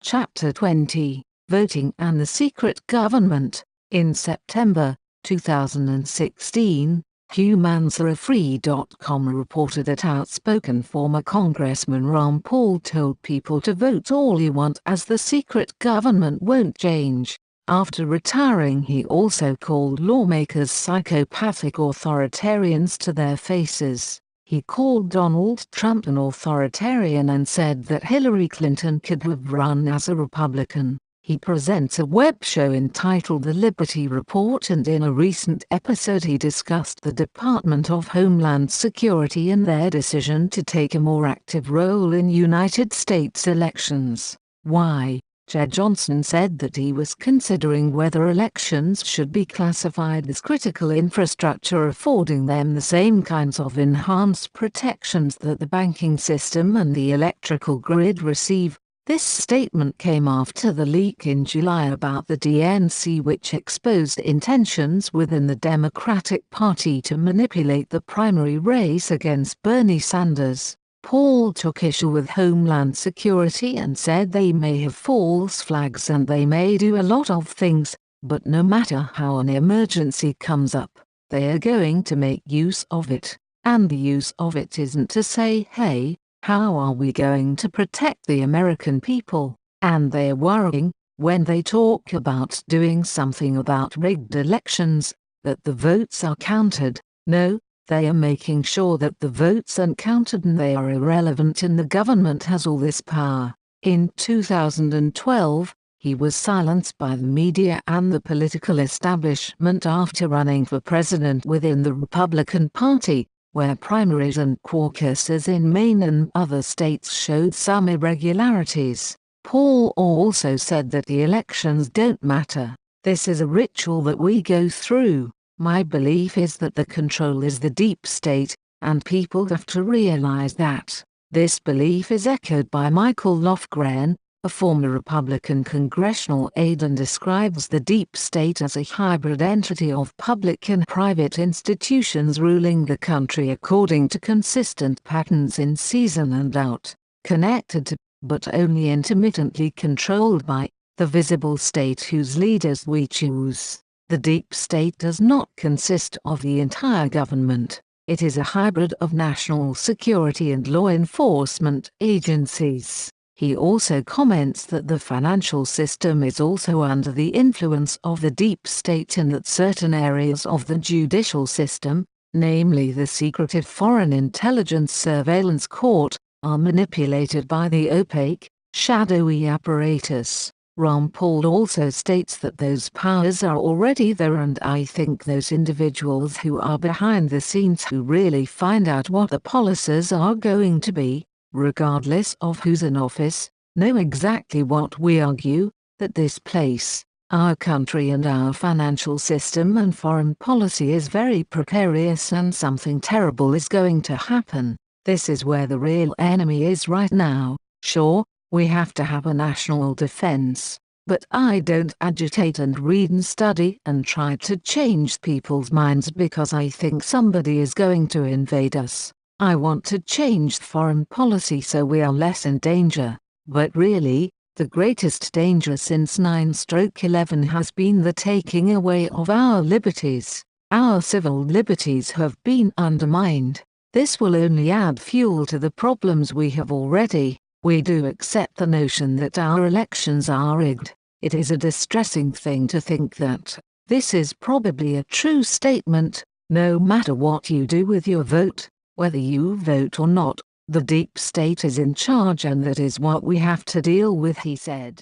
Chapter 20, Voting and the Secret Government. In September 2016, HumanSerafree.com reported that outspoken former Congressman Ron Paul told people to vote all you want as the secret government won't change. After retiring, he also called lawmakers psychopathic authoritarians to their faces. He called Donald Trump an authoritarian and said that Hillary Clinton could have run as a Republican. He presents a web show entitled The Liberty Report, and in a recent episode he discussed the Department of Homeland Security and their decision to take a more active role in United States elections. Why? Jeh Johnson said that he was considering whether elections should be classified as critical infrastructure, affording them the same kinds of enhanced protections that the banking system and the electrical grid receive. This statement came after the leak in July about the DNC, which exposed intentions within the Democratic Party to manipulate the primary race against Bernie Sanders. Paul took issue with Homeland Security and said they may have false flags and they may do a lot of things, but no matter how an emergency comes up, they are going to make use of it. And the use of it isn't to say, hey, how are we going to protect the American people? And they're worrying, when they talk about doing something about rigged elections, that the votes are counted. No, they are making sure that the votes aren't counted and they are irrelevant, and the government has all this power. In 2012, he was silenced by the media and the political establishment after running for president within the Republican Party, where primaries and caucuses in Maine and other states showed some irregularities. Paul also said that the elections don't matter. This is a ritual that we go through. My belief is that the control is the deep state, and people have to realize that. This belief is echoed by Michael Lofgren, a former Republican congressional aide, and describes the deep state as a hybrid entity of public and private institutions ruling the country according to consistent patterns in season and out, connected to, but only intermittently controlled by, the visible state whose leaders we choose. The deep state does not consist of the entire government. It is a hybrid of national security and law enforcement agencies. He also comments that the financial system is also under the influence of the deep state, and that certain areas of the judicial system, namely the secretive Foreign Intelligence Surveillance Court, are manipulated by the opaque, shadowy apparatus. Ron Paul also states that those powers are already there, and I think those individuals who are behind the scenes, who really find out what the policies are going to be, regardless of who's in office, know exactly what we argue, that this place, our country and our financial system and foreign policy is very precarious and something terrible is going to happen. This is where the real enemy is right now. Sure, we have to have a national defense, but I don't agitate and read and study and try to change people's minds because I think somebody is going to invade us. I want to change foreign policy so we are less in danger, but really, the greatest danger since 9/11 has been the taking away of our liberties. Our civil liberties have been undermined. This will only add fuel to the problems we have already. We do accept the notion that our elections are rigged. It is a distressing thing to think that. This is probably a true statement. No matter what you do with your vote, whether you vote or not, the deep state is in charge, and that is what we have to deal with, he said.